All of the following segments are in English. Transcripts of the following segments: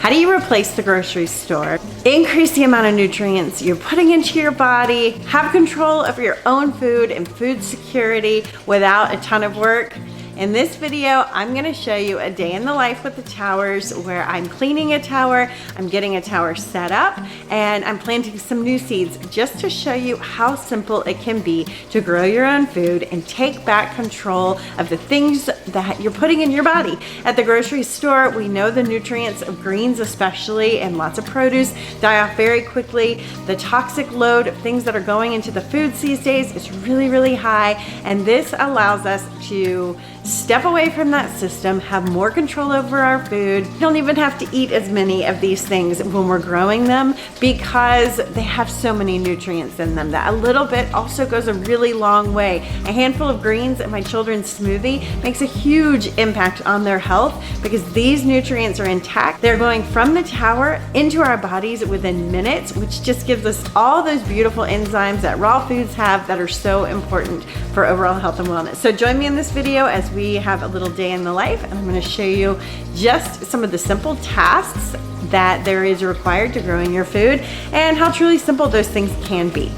How do you replace the grocery store? Increase the amount of nutrients you're putting into your body, have control of your own food and food security without a ton of work. In this video, I'm gonna show you a day in the life with the towers where I'm cleaning a tower, I'm getting a tower set up, and I'm planting some new seeds just to show you how simple it can be to grow your own food and take back control of the things that you're putting in your body. At the grocery store, we know the nutrients of greens especially and lots of produce die off very quickly. The toxic load of things that are going into the foods these days is really, really high, and this allows us to step away from that system, have more control over our food. We don't even have to eat as many of these things when we're growing them because they have so many nutrients in them that a little bit also goes a really long way. A handful of greens in my children's smoothie makes a huge impact on their health because these nutrients are intact. They're going from the tower into our bodies within minutes, which just gives us all those beautiful enzymes that raw foods have that are so important for overall health and wellness. So join me in this video as we have a little day in the life, and I'm going to show you just some of the simple tasks that there is required to growing your food and how truly simple those things can be.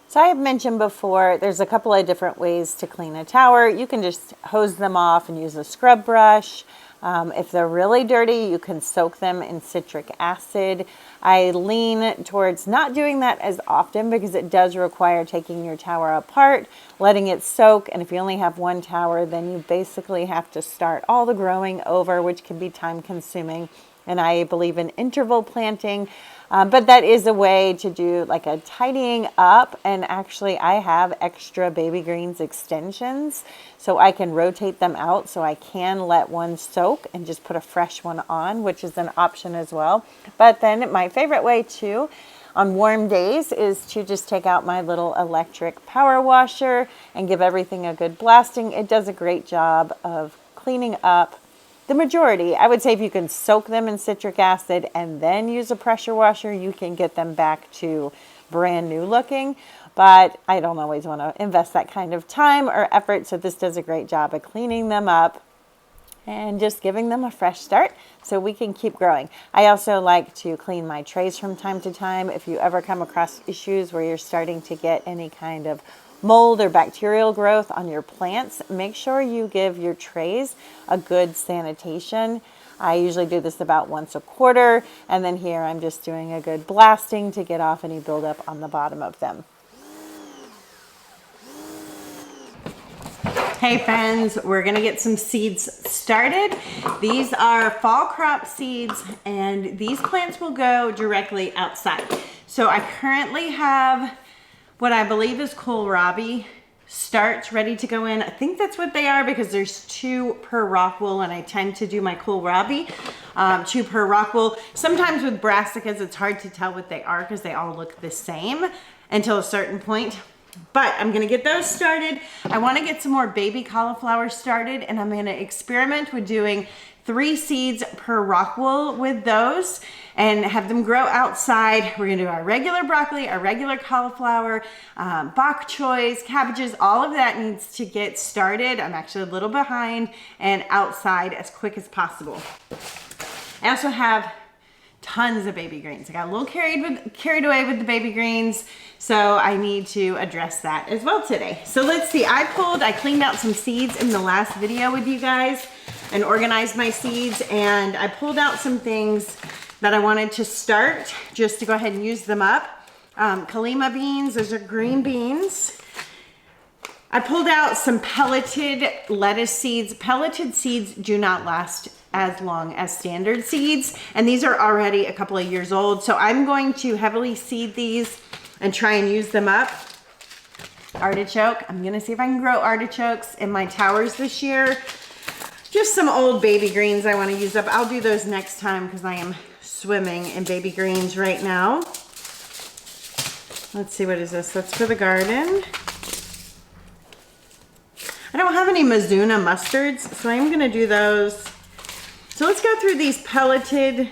So I have mentioned before, there's a couple of different ways to clean a tower. You can just hose them off and use a scrub brush. If they're really dirty, you can soak them in citric acid. I lean towards not doing that as often because it does require taking your tower apart, letting it soak, and if you only have one tower, then you basically have to start all the growing over, which can be time consuming. And I believe in interval planting. But that is a way to do like a tidying up, and actually I have extra baby greens extensions so I can rotate them out so I can let one soak and just put a fresh one on, which is an option as well. But then my favorite way too on warm days is to just take out my little electric power washer and give everything a good blasting. It does a great job of cleaning up the majority. I would say if you can soak them in citric acid and then use a pressure washer, you can get them back to brand new looking. But I don't always want to invest that kind of time or effort, so this does a great job of cleaning them up and just giving them a fresh start so we can keep growing. I also like to clean my trays from time to time. If you ever come across issues where you're starting to get any kind of mold or bacterial growth on your plants, make sure you give your trays a good sanitation. I usually do this about once a quarter, and then here I'm just doing a good blasting to get off any buildup on the bottom of them. Hey friends, we're gonna get some seeds started. These are fall crop seeds, and these plants will go directly outside. So I currently have what I believe is kohlrabi starts ready to go in. I think that's what they are because there's 2 per rock wool, and I tend to do my kohlrabi 2 per rock wool. Sometimes with brassicas, it's hard to tell what they are because they all look the same until a certain point. But I'm gonna get those started. I wanna get some more baby cauliflower started, and I'm gonna experiment with doing 3 seeds per rock wool with those and have them grow outside. We're gonna do our regular broccoli, our regular cauliflower, bok choys, cabbages, all of that needs to get started. I'm actually a little behind, and outside as quick as possible. I also have tons of baby greens. I got a little carried away with the baby greens, so I need to address that as well today. So let's see, I cleaned out some seeds in the last video with you guys and organized my seeds, and I pulled out some things that I wanted to start just to go ahead and use them up. Kalima beans, those are green beans. I pulled out some pelleted lettuce seeds. Pelleted seeds do not last as long as standard seeds, and these are already a couple of years old, so I'm going to heavily seed these and try and use them up. Artichoke, I'm gonna see if I can grow artichokes in my towers this year. Just some old baby greens I want to use up. I'll do those next time because I am swimming in baby greens right now. Let's see, what is this? That's for the garden. I don't have any Mizuna mustards, so I'm gonna do those. So let's go through these pelleted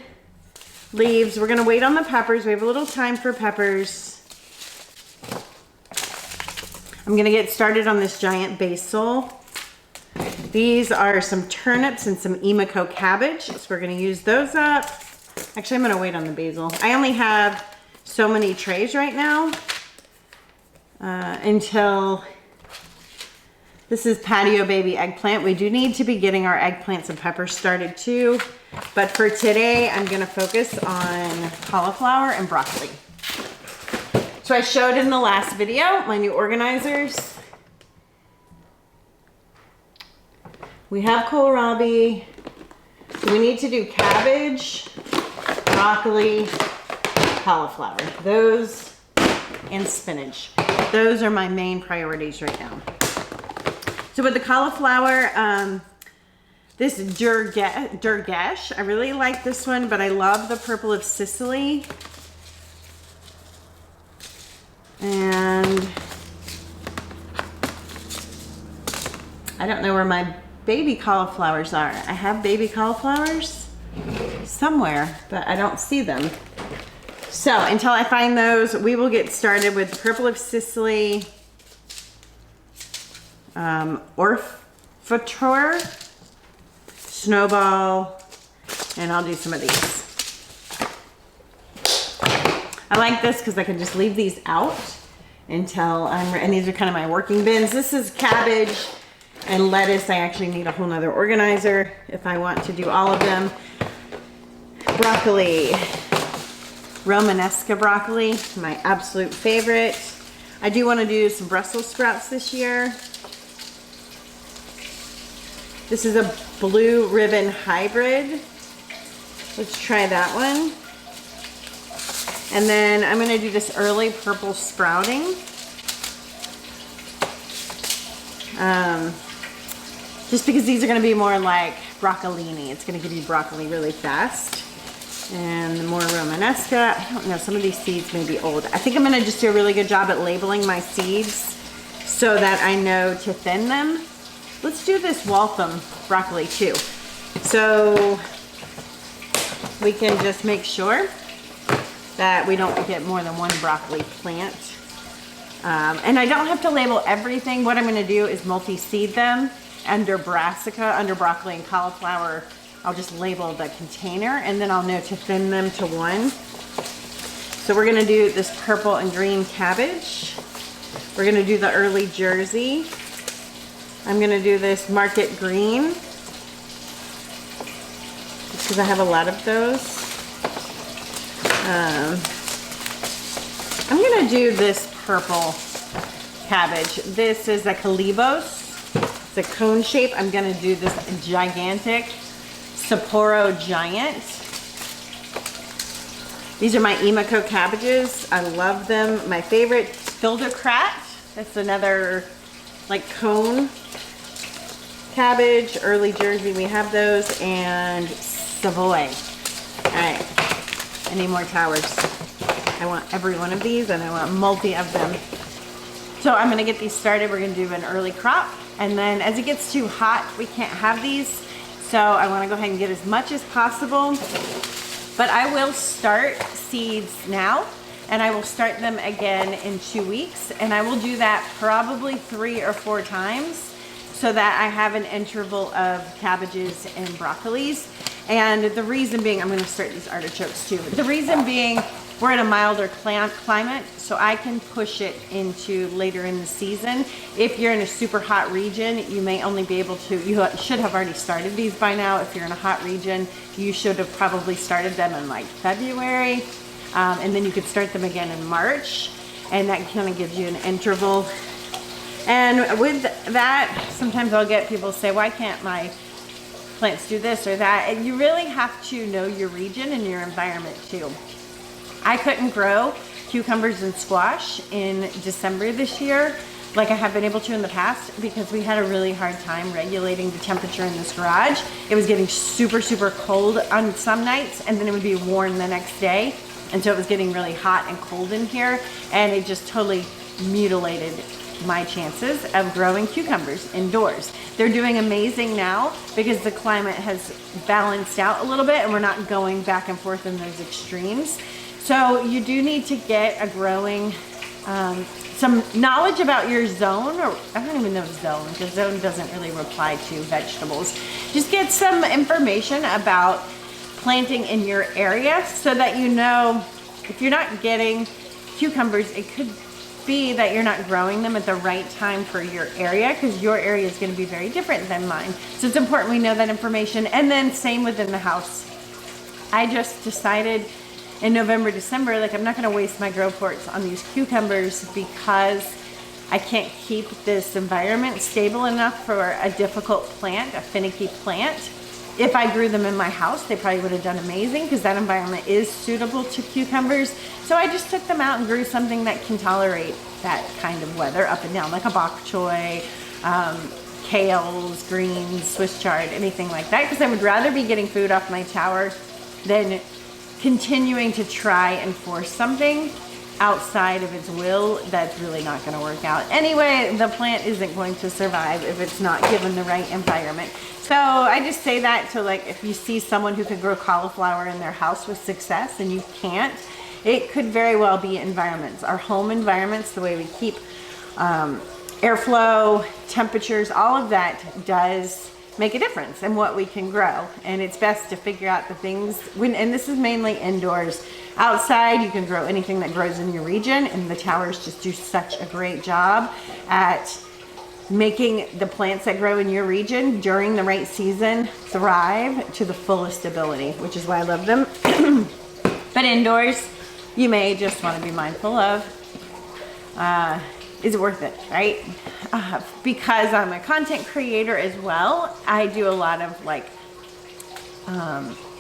leaves. We're gonna wait on the peppers. We have a little time for peppers. I'm gonna get started on this giant basil. These are some turnips and some Emiko cabbage. So we're gonna use those up. Actually, I'm gonna wait on the basil. I only have so many trays right now until this is patio baby eggplant. We do need to be getting our eggplants and peppers started too. But for today, I'm gonna focus on cauliflower and broccoli. So I showed in the last video my new organizers. We have kohlrabi. So we need to do cabbage, broccoli, cauliflower. Those and spinach. Those are my main priorities right now. So with the cauliflower, this Durgesh, I really like this one, but I love the purple of Sicily. And I don't know where my baby cauliflowers are. I have baby cauliflowers somewhere, but I don't see them. So until I find those, we will get started with purple of Sicily, Orphator, Snowball, and I'll do some of these. I like this because I can just leave these out until and these are kind of my working bins. This is cabbage and lettuce. I actually need a whole nother organizer if I want to do all of them. Broccoli, Romanesca broccoli, my absolute favorite. I do want to do some Brussels sprouts this year. This is a blue ribbon hybrid. Let's try that one. And then I'm going to do this early purple sprouting. Just because these are going to be more like broccolini. It's going to give you broccoli really fast. And more Romanesca. I don't know, some of these seeds may be old. I think I'm going to just do a really good job at labeling my seeds so that I know to thin them. Let's do this Waltham broccoli too. So we can just make sure that we don't get more than one broccoli plant. And I don't have to label everything. What I'm gonna do is multi-seed them under brassica, under broccoli and cauliflower. I'll just label the container and then I'll know to thin them to one. So we're gonna do this purple and green cabbage. We're gonna do the early Jersey. I'm gonna do this market green, just because I have a lot of those. I'm gonna do this purple cabbage. This is a Calibos. It's a cone shape. I'm gonna do this gigantic Sapporo Giant. These are my Emiko cabbages. I love them. My favorite, Fildocrat. That's another like cone cabbage. Early Jersey, we have those. And Savoy. All right, I need more towers. I want every one of these and I want multi of them. So I'm gonna get these started. We're gonna do an early crop. And then as it gets too hot, we can't have these. So I wanna go ahead and get as much as possible. But I will start seeds now and I will start them again in 2 weeks. And I will do that probably 3 or 4 times so that I have an interval of cabbages and broccolis. And the reason being, I'm gonna start these artichokes too. The reason being, we're in a milder climate, so I can push it into later in the season. If you're in a super hot region, you may only be able to, you should have already started these by now. If you're in a hot region, you should have probably started them in like February. And then you could start them again in March. And that kind of gives you an interval. And with that, sometimes I'll get people say, why can't my plants do this or that? And you really have to know your region and your environment too. I couldn't grow cucumbers and squash in December this year like I have been able to in the past because we had a really hard time regulating the temperature in this garage. It was getting super, super cold on some nights and then it would be warm the next day. And so it was getting really hot and cold in here and it just totally mutilated my chances of growing cucumbers indoors. They're doing amazing now because the climate has balanced out a little bit and we're not going back and forth in those extremes. So you do need to get a growing, some knowledge about your zone, or I don't even know zone, because zone doesn't really apply to vegetables. Just get some information about planting in your area so that you know if you're not getting cucumbers, it could be that you're not growing them at the right time for your area, because your area is going to be very different than mine. So it's important we know that information. And then same within the house. I just decided in November, December, like I'm not going to waste my grow ports on these cucumbers because I can't keep this environment stable enough for a difficult plant, a finicky plant. If I grew them in my house, they probably would have done amazing because that environment is suitable to cucumbers. So I just took them out and grew something that can tolerate that kind of weather up and down, like a bok choy, kales, greens, Swiss chard, anything like that, because I would rather be getting food off my tower than continuing to try and force something outside of its will that's really not going to work out. Anyway, the plant isn't going to survive if it's not given the right environment. So I just say that to, like, if you see someone who could grow cauliflower in their house with success and you can't, it could very well be environments. Our home environments, the way we keep airflow, temperatures, all of that does make a difference in what we can grow. And it's best to figure out the things, and this is mainly indoors. Outside, you can grow anything that grows in your region, and the towers just do such a great job at making the plants that grow in your region during the right season thrive to the fullest ability, which is why I love them. But indoors, you may just want to be mindful of, is it worth it, right? Because I'm a content creator as well, I do a lot of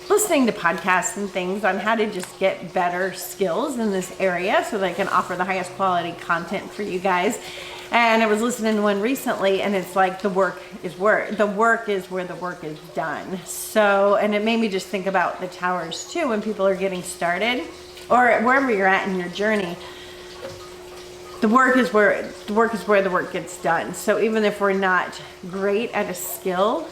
listening to podcasts and things on how to just get better skills in this area so that I can offer the highest quality content for you guys. And I was listening to one recently, and it's like the work is where the work is done. So, and it made me just think about the towers too when people are getting started, or wherever you're at in your journey. The work is where the work gets done. So even if we're not great at a skill,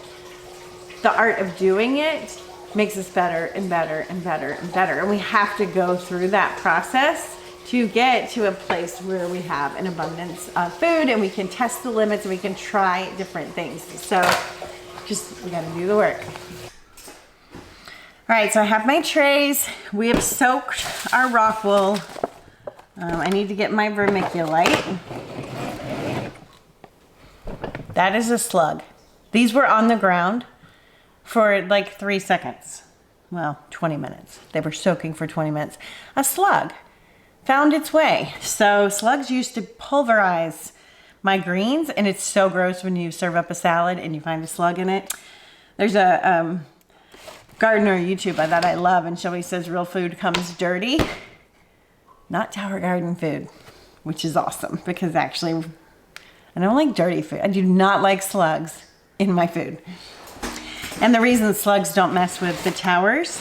the art of doing it makes us better and better and better and better. And we have to go through that process to get to a place where we have an abundance of food and we can test the limits and we can try different things. So just, we gotta do the work. All right, so I have my trays. We have soaked our rock wool. I need to get my vermiculite. That is a slug. These were on the ground for like 3 seconds. Well, 20 minutes. They were soaking for 20 minutes. A slug found its way. So slugs used to pulverize my greens, and it's so gross when you serve up a salad and you find a slug in it. There's a gardener YouTuber that I love, and she always says real food comes dirty. Not Tower Garden food, which is awesome because actually I don't like dirty food. I do not like slugs in my food. And the reason slugs don't mess with the towers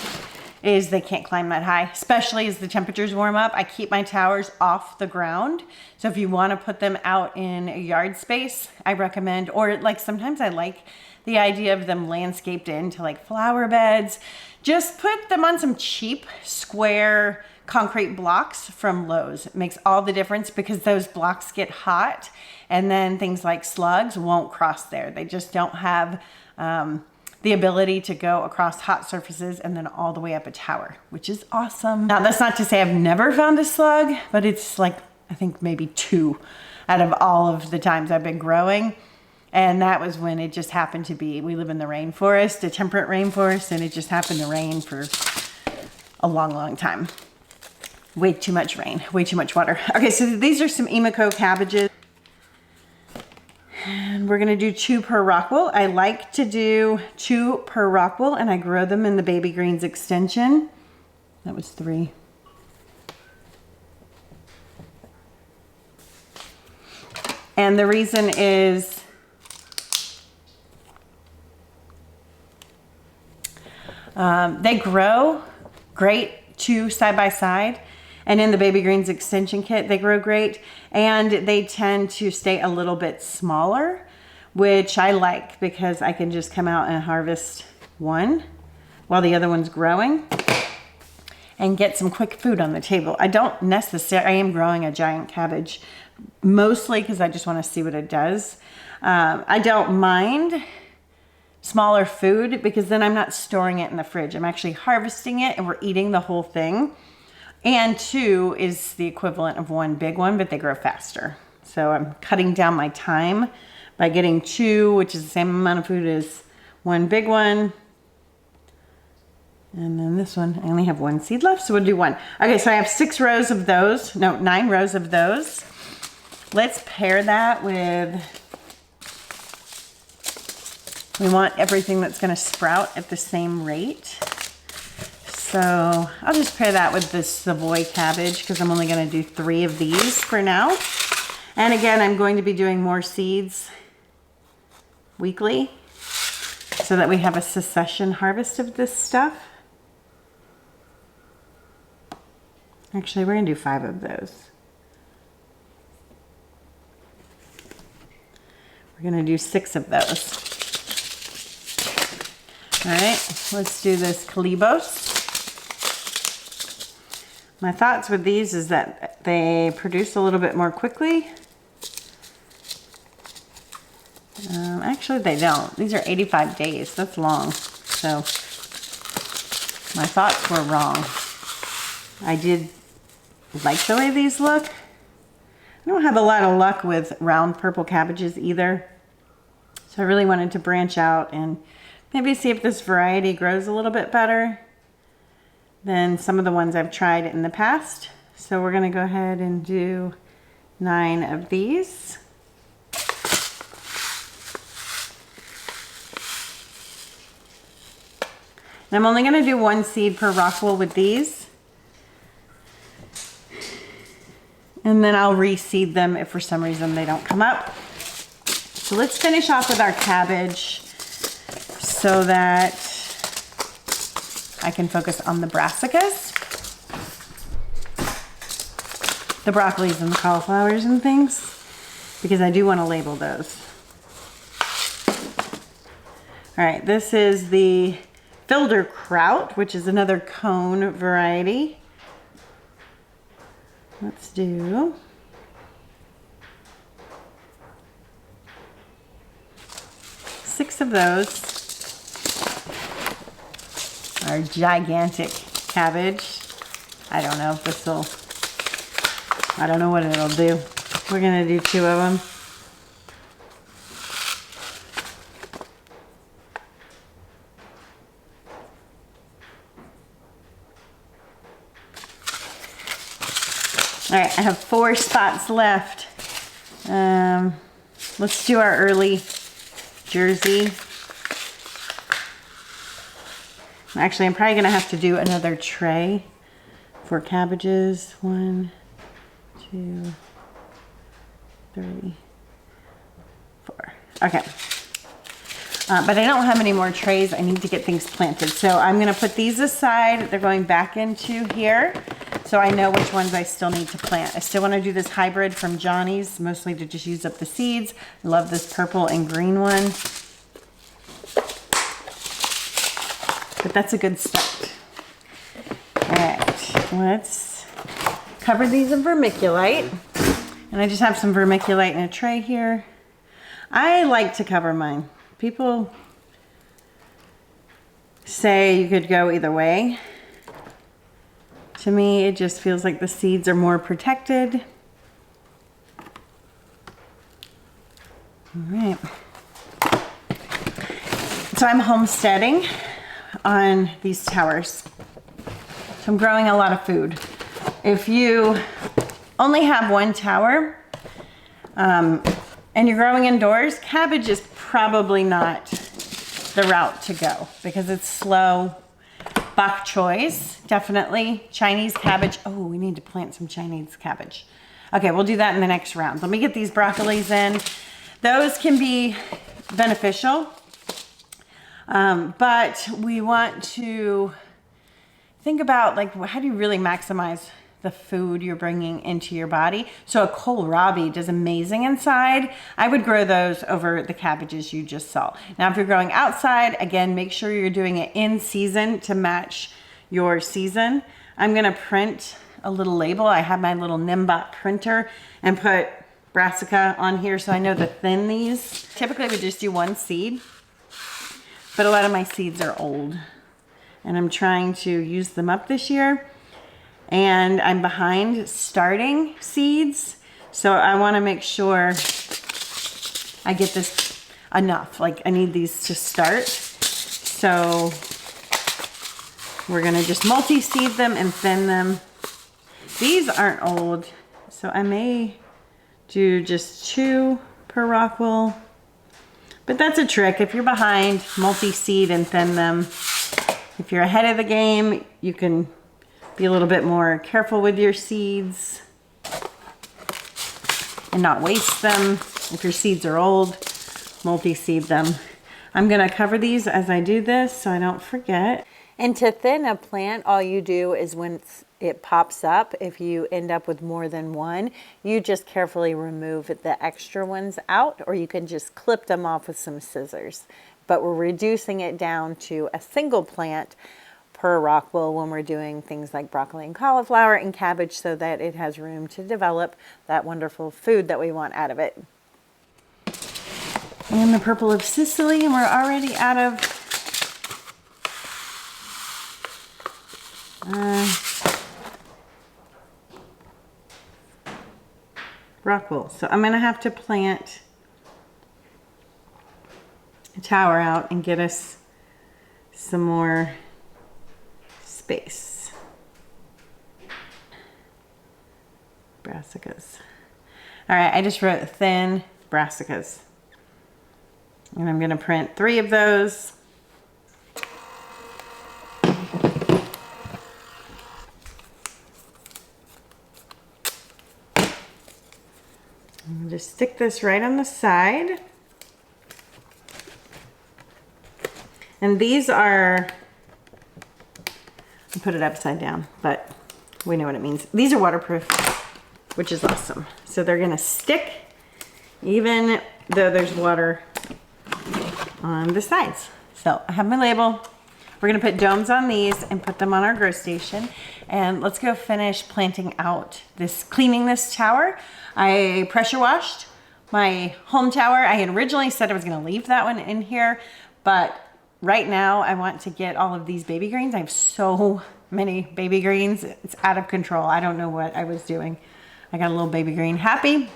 is they can't climb that high, especially as the temperatures warm up. I keep my towers off the ground. So if you want to put them out in a yard space, I recommend, or like sometimes I like the idea of them landscaped into like flower beds. Just put them on some cheap square concrete blocks from Lowe's. It makes all the difference because those blocks get hot and then things like slugs won't cross there. They just don't have the ability to go across hot surfaces and then all the way up a tower, which is awesome. Now that's not to say I've never found a slug, but it's like, I think maybe 2 out of all of the times I've been growing. And that was when it just happened to be, we live in the rainforest, a temperate rainforest, and it just happened to rain for a long, long time. Way too much rain, way too much water. Okay, so these are some Emiko cabbages. And we're gonna do 2 per rock wool. I like to do 2 per rock wool, and I grow them in the baby greens extension. That was 3. And the reason is they grow great 2 side by side. And in the baby greens extension kit, they grow great. And they tend to stay a little bit smaller, which I like because I can just come out and harvest one while the other one's growing and get some quick food on the table. I don't necessarily, I am growing a giant cabbage mostly because I just want to see what it does. I don't mind smaller food because then I'm not storing it in the fridge. I'm actually harvesting it and we're eating the whole thing. And 2 is the equivalent of 1 big one, but they grow faster. So I'm cutting down my time by getting 2, which is the same amount of food as 1 big one. And then this one, I only have 1 seed left, so we'll do 1. Okay, so I have 6 rows of those. No, 9 rows of those. Let's pair that with, we want everything that's gonna sprout at the same rate. So I'll just pair that with this Savoy cabbage because I'm only gonna do 3 of these for now. And again, I'm going to be doing more seeds weekly so that we have a succession harvest of this stuff. Actually, we're gonna do 5 of those. We're gonna do 6 of those. All right, let's do this Calibos. My thoughts with these is that they produce a little bit more quickly. Actually, they don't. These are 85 days. That's long. So my thoughts were wrong. I did like the way these look. I don't have a lot of luck with round purple cabbages either. So I really wanted to branch out and maybe see if this variety grows a little bit better than some of the ones I've tried in the past. So we're gonna go ahead and do 9 of these. And I'm only gonna do 1 seed per rockwool with these. And then I'll reseed them if for some reason they don't come up. So let's finish off with our cabbage so that I can focus on the brassicas, the broccolis and the cauliflowers and things, because I do want to label those. All right, this is the Filderkraut, which is another cone variety. Let's do six of those. Our gigantic cabbage. I don't know if this will, I don't know what it'll do. We're gonna do 2 of them. All right, I have 4 spots left. Let's do our early Jersey. Actually, I'm probably gonna have to do another tray for cabbages. 1, 2, 3, 4. Okay. But I don't have any more trays. I need to get things planted. So I'm gonna put these aside. They're going back into here. So I know which ones I still need to plant. I still wanna do this hybrid from Johnny's, mostly to just use up the seeds. I love this purple and green one. But that's a good start. All right, let's cover these in vermiculite. And I just have some vermiculite in a tray here. I like to cover mine. People say you could go either way. To me, it just feels like the seeds are more protected. All right. So I'm homesteading on these towers. So I'm growing a lot of food. If you only have 1 tower and you're growing indoors, cabbage is probably not the route to go because it's slow. Bok choys, definitely. Chinese cabbage. Oh, we need to plant some Chinese cabbage. Okay, we'll do that in the next round. Let me get these broccolis in. Those can be beneficial, but we want to think about, like, how do you really maximize the food you're bringing into your body. So a kohlrabi does amazing inside. I would grow those over the cabbages you just saw. Now, if you're growing outside, again, make sure you're doing it in season to match your season. I'm gonna print a little label. I have my little Nimbot printer and put brassica on here so I know to thin these. Typically I would just do one seed, but a lot of my seeds are old and I'm trying to use them up this year. And I'm behind starting seeds. So I wanna make sure I get this enough. Like I need these to start. So we're gonna just multi-seed them and thin them. These aren't old, so I may do just 2 per rock wool. But that's a trick. If you're behind, multi-seed and thin them. If you're ahead of the game, you can be a little bit more careful with your seeds and not waste them. If your seeds are old, multi-seed them. I'm gonna cover these as I do this so I don't forget. And to thin a plant, all you do is when it pops up, if you end up with more than one, you just carefully remove the extra ones out, or you can just clip them off with some scissors. But we're reducing it down to a single plant per rock wool when we're doing things like broccoli and cauliflower and cabbage so that it has room to develop that wonderful food that we want out of it. And the purple of Sicily, and we're already out of rock wool. So I'm gonna have to plant a tower out and get us some more space. Brassicas. All right, I just wrote thin brassicas. And I'm gonna print 3 of those. Just stick this right on the side. And these are, I put it upside down, but we know what it means. These are waterproof, which is awesome. So they're gonna stick even though there's water on the sides. So I have my label. We're gonna put domes on these and put them on our grow station. And let's go finish planting out cleaning this tower. I pressure washed my home tower. I had originally said I was gonna leave that one in here, but right now I want to get all of these baby greens. I have so many baby greens. It's out of control. I don't know what I was doing. I got a little baby green happy.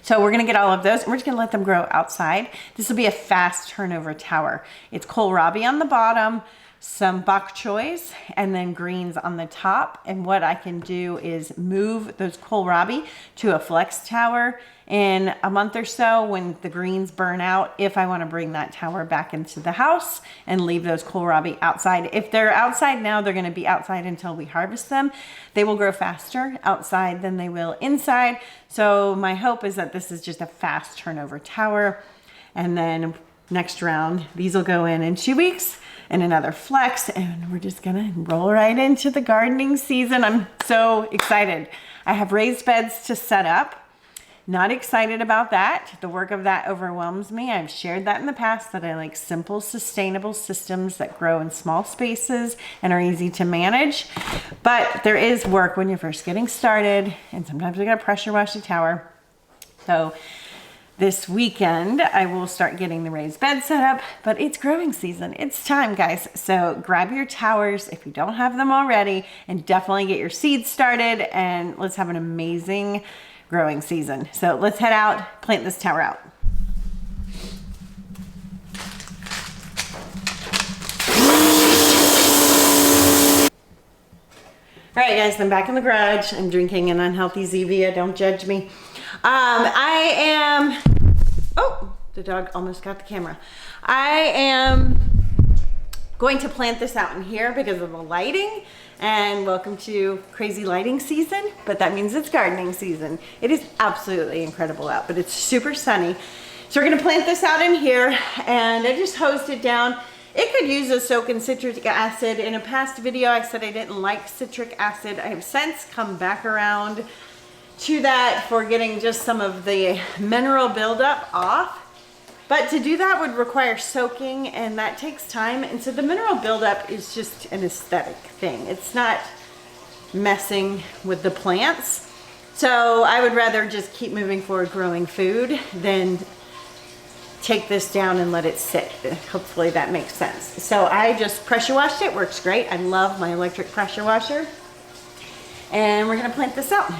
So we're gonna get all of those and we're just gonna let them grow outside. This will be a fast turnover tower. It's kohlrabi on the bottom, some bok choys, and then greens on the top. And what I can do is move those kohlrabi to a flex tower in a month or so when the greens burn out, if I want to bring that tower back into the house and leave those kohlrabi outside. If they're outside now, they're going to be outside until we harvest them. They will grow faster outside than they will inside. So my hope is that this is just a fast turnover tower. And then next round, these will go in 2 weeks and another flex, and we're just gonna roll right into the gardening season. I'm so excited. I have raised beds to set up. Not excited about that. The work of that overwhelms me. I've shared that in the past that I like simple, sustainable systems that grow in small spaces and are easy to manage. But there is work when you're first getting started, and sometimes we gotta pressure wash the tower. So this weekend, I will start getting the raised bed set up, but it's growing season. It's time, guys. So grab your towers if you don't have them already, and definitely get your seeds started, and let's have an amazing growing season. So let's head out, plant this tower out. All right, guys, I'm back in the garage. I'm drinking an unhealthy Zevia. Don't judge me. Oh, the dog almost got the camera. I am going to plant this out in here because of the lighting, and welcome to crazy lighting season, but that means it's gardening season. It is absolutely incredible out, but it's super sunny. So we're gonna plant this out in here, and I just hosed it down. It could use a soak in citric acid. In a past video, I said I didn't like citric acid. I have since come back around to that for getting just some of the mineral buildup off. But to do that would require soaking, and that takes time. And so the mineral buildup is just an aesthetic thing. It's not messing with the plants. So I would rather just keep moving forward growing food than take this down and let it sit. Hopefully that makes sense. So I just pressure washed it. Works great. I love my electric pressure washer. And we're gonna plant this out.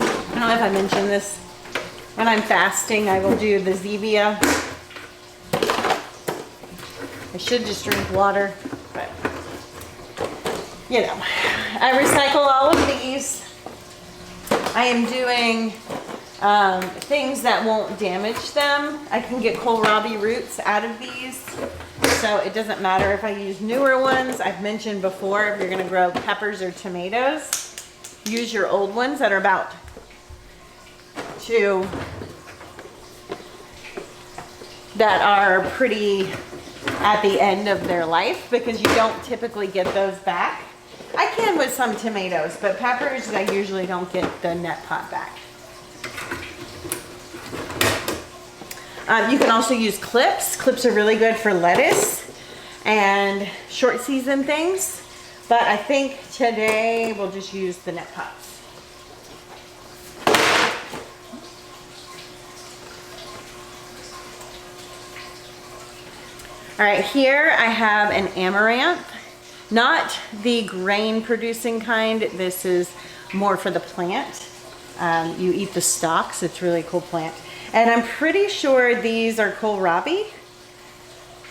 I don't know if I mentioned this. When I'm fasting, I will do the Zevia. I should just drink water, but you know, I recycle all of these. I am doing things that won't damage them. I can get kohlrabi roots out of these, so it doesn't matter if I use newer ones. I've mentioned before, if you're gonna grow peppers or tomatoes, use your old ones that are about that are pretty at the end of their life, because you don't typically get those back. I can with some tomatoes, but peppers, I usually don't get the net pot back. You can also use clips. Clips are really good for lettuce and short season things, but I think today we'll just use the net pots. All right, here I have an amaranth, not the grain producing kind. This is more for the plant. You eat the stalks. It's a really cool plant. And I'm pretty sure these are kohlrabi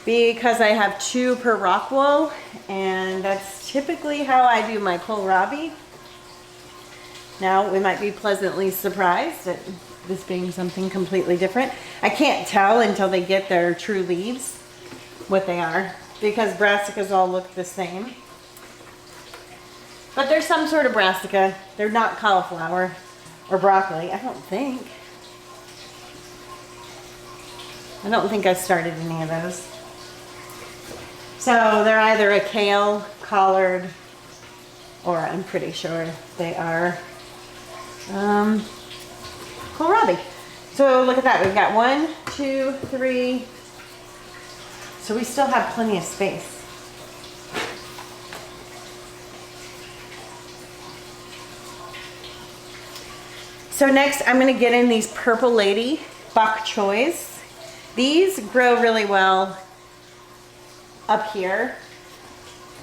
because I have 2 per rock wool, and that's typically how I do my kohlrabi. Now we might be pleasantly surprised at this being something completely different. I can't tell until they get their true leaves what they are, because brassicas all look the same. But there's some sort of brassica. They're not cauliflower or broccoli, I don't think. I don't think I started any of those. So they're either a kale, collard, or I'm pretty sure they are kohlrabi. So look at that. We've got 1, 2, 3. So we still have plenty of space. So next I'm going to get in these Purple Lady bok choys. These grow really well up here,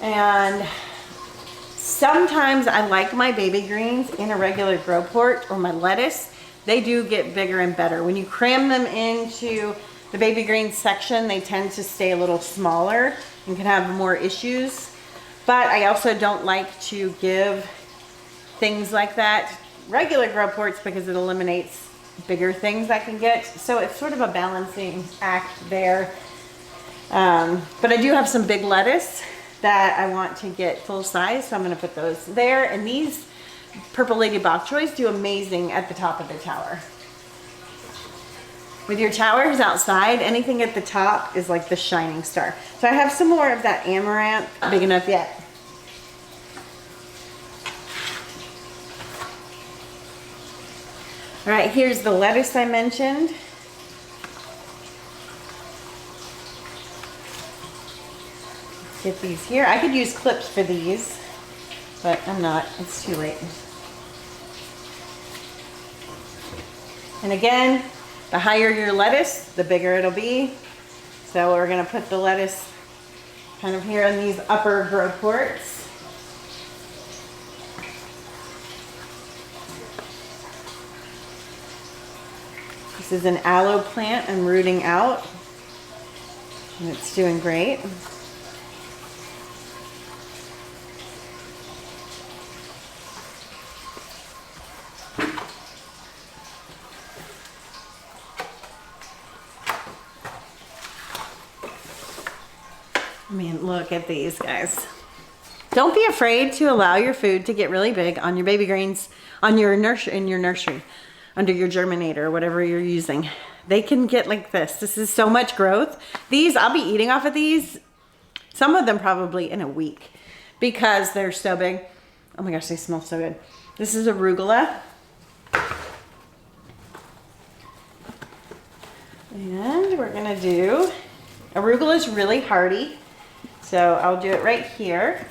and sometimes I like my baby greens in a regular grow port, or my lettuce. They do get bigger and better. When you cram them into the baby greens section, they tend to stay a little smaller and can have more issues. But I also don't like to give things like that regular grow ports because it eliminates bigger things I can get. So it's sort of a balancing act there. But I do have some big lettuce that I want to get full size, so I'm going to put those there. And these Purple Lady bok choys do amazing at the top of the tower. With your towers outside, anything at the top is like the shining star. So I have some more of that amaranth. Not big enough yet. All right, here's the lettuce I mentioned. Get these here. I could use clips for these, but I'm not. It's too late. And again, the higher your lettuce, the bigger it'll be. So we're gonna put the lettuce kind of here in these upper grow ports. This is an aloe plant I'm rooting out, and it's doing great. I mean, look at these guys. Don't be afraid to allow your food to get really big on your baby greens, on your nursery, under your germinator, whatever you're using. they can get like this. This is so much growth. These, I'll be eating off of these, some of them probably in a week because they're so big. Oh my gosh, they smell so good. This is arugula. And we're gonna do, arugula is really hardy, so I'll do it right here.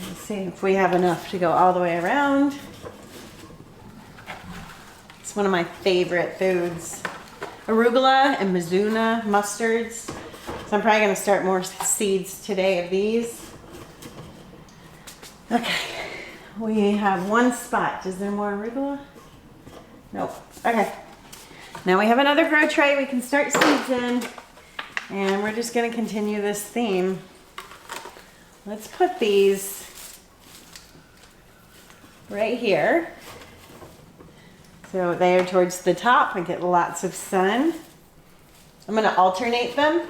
Let's see if we have enough to go all the way around. It's one of my favorite foods. Arugula and mizuna mustards. So I'm probably gonna start more seeds today of these. Okay, we have one spot. Is there more arugula? Nope. Okay. Now we have another grow tray we can start seeds in. And we're just gonna continue this theme. Let's put these right here. So they are towards the top and get lots of sun. I'm gonna alternate them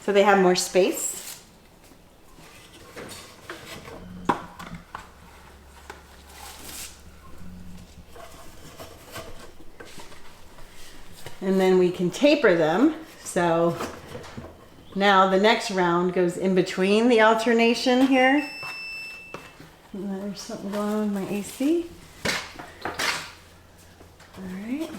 so they have more space. And then we can taper them. So now the next round goes in between the alternation here. There's something going on with my AC. All right.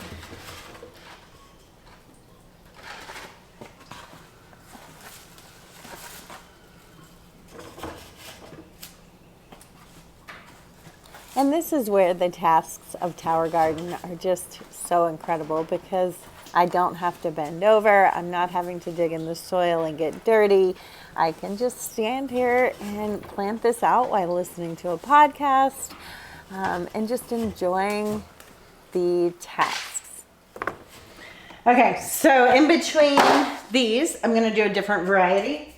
And this is where the tasks of Tower Garden are just so incredible because I don't have to bend over. I'm not having to dig in the soil and get dirty. I can just stand here and plant this out while listening to a podcast and just enjoying the tasks. Okay, so in between these, I'm gonna do a different variety.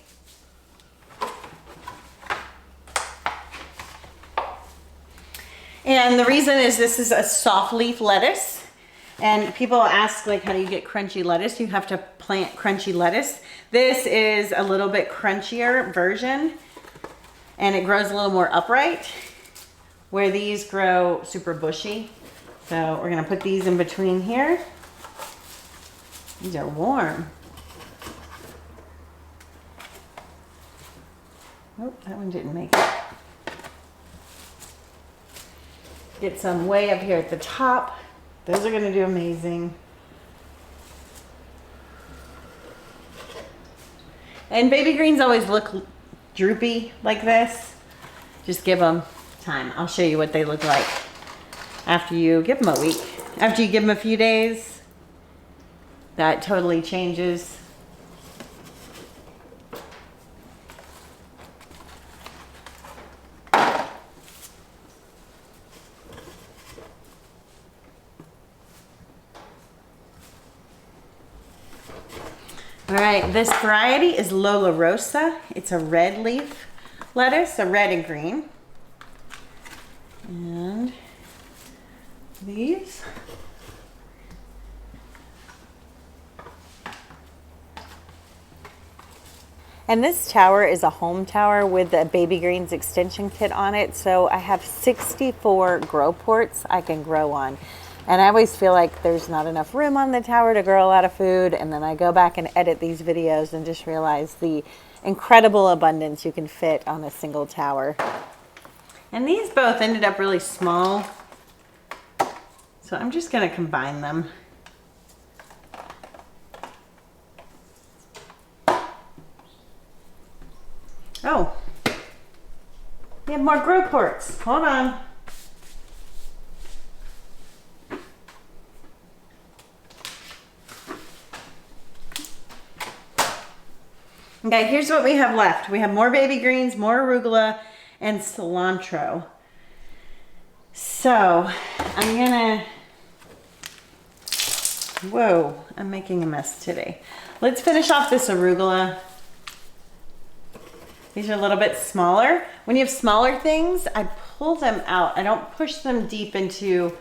And the reason is this is a soft leaf lettuce. And people ask, like, how do you get crunchy lettuce? You have to plant crunchy lettuce. This is a little bit crunchier version, and it grows a little more upright, where these grow super bushy. So we're gonna put these in between here. These are warm. Oh, that one didn't make it. Get some way up here at the top. Those are gonna do amazing. And baby greens always look droopy like this. Just give them time. I'll show you what they look like after you give them a week. After you give them a few days, that totally changes. All right, this variety is Lola Rosa. It's a red leaf lettuce, a red and green. And these. And this tower is a home tower with a baby greens extension kit on it. So I have 64 grow ports I can grow on. And I always feel like there's not enough room on the tower to grow a lot of food. And then I go back and edit these videos and just realize the incredible abundance you can fit on a single tower. And these both ended up really small. So I'm just gonna combine them. Oh, we have more grow ports. Hold on. Okay, here's what we have left. We have more baby greens, more arugula, and cilantro. So I'm gonna, whoa, I'm making a mess today. Let's finish off this arugula. These are a little bit smaller. When you have smaller things, I pull them out. I don't push them deep into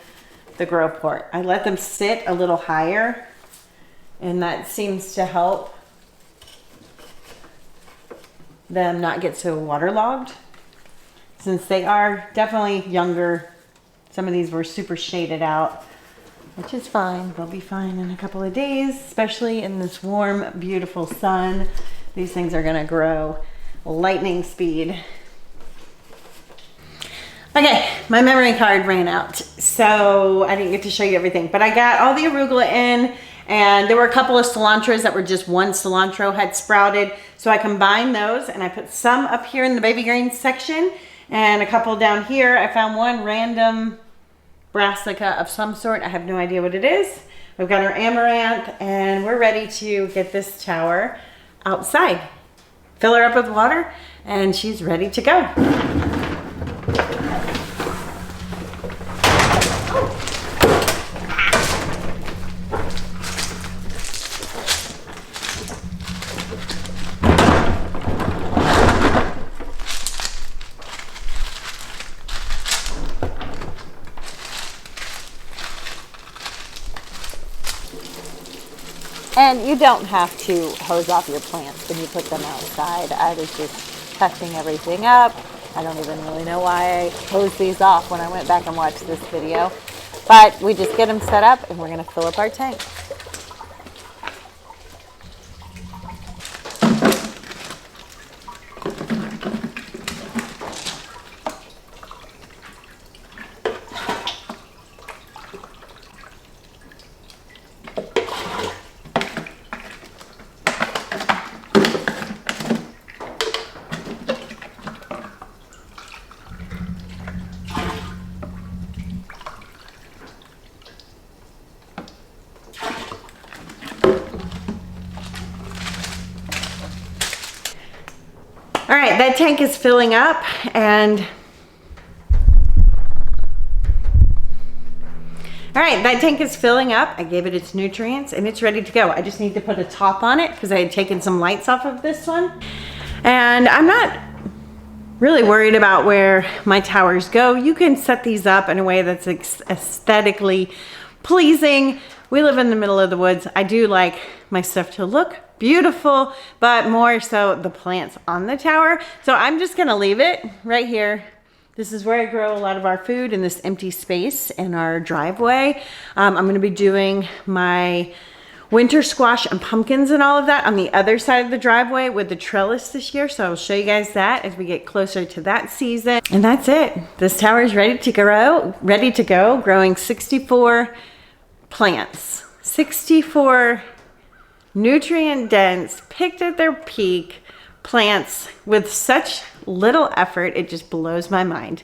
the grow port. I let them sit a little higher, and that seems to help them not get so waterlogged. Since they are definitely younger, some of these were super shaded out. which is fine. They'll be fine in a couple of days, especially in this warm, beautiful sun. These things are gonna grow lightning speed. Okay, my memory card ran out, so I didn't get to show you everything, but I got all the arugula in, and there were a couple of cilantros that were just one cilantro had sprouted, so I combined those, and I put some up here in the baby greens section, and a couple down here. I found one random brassica of some sort. I have no idea what it is. We've got our amaranth, and we're ready to get this tower outside. Fill her up with water, and she's ready to go. And you don't have to hose off your plants when you put them outside. I was just testing everything up. I don't even really know why I hosed these off when I went back and watched this video. But we just get them set up and we're gonna fill up our tank. All right, that tank is filling up, and I gave it its nutrients and it's ready to go. I just need to put a top on it because I had taken some lights off of this one. And I'm not really worried about where my towers go. You can set these up in a way that's aesthetically pleasing. We live in the middle of the woods. I do like my stuff to look beautiful, but more so the plants on the tower. So I'm just gonna leave it right here. This is where I grow a lot of our food, in this empty space in our driveway. I'm gonna be doing my winter squash and pumpkins and all of that on the other side of the driveway with the trellis this year. So I'll show you guys that as we get closer to that season. And that's it. This tower is ready to go, growing 64 plants. 64 nutrient dense, picked at their peak plants with such little effort. It just blows my mind.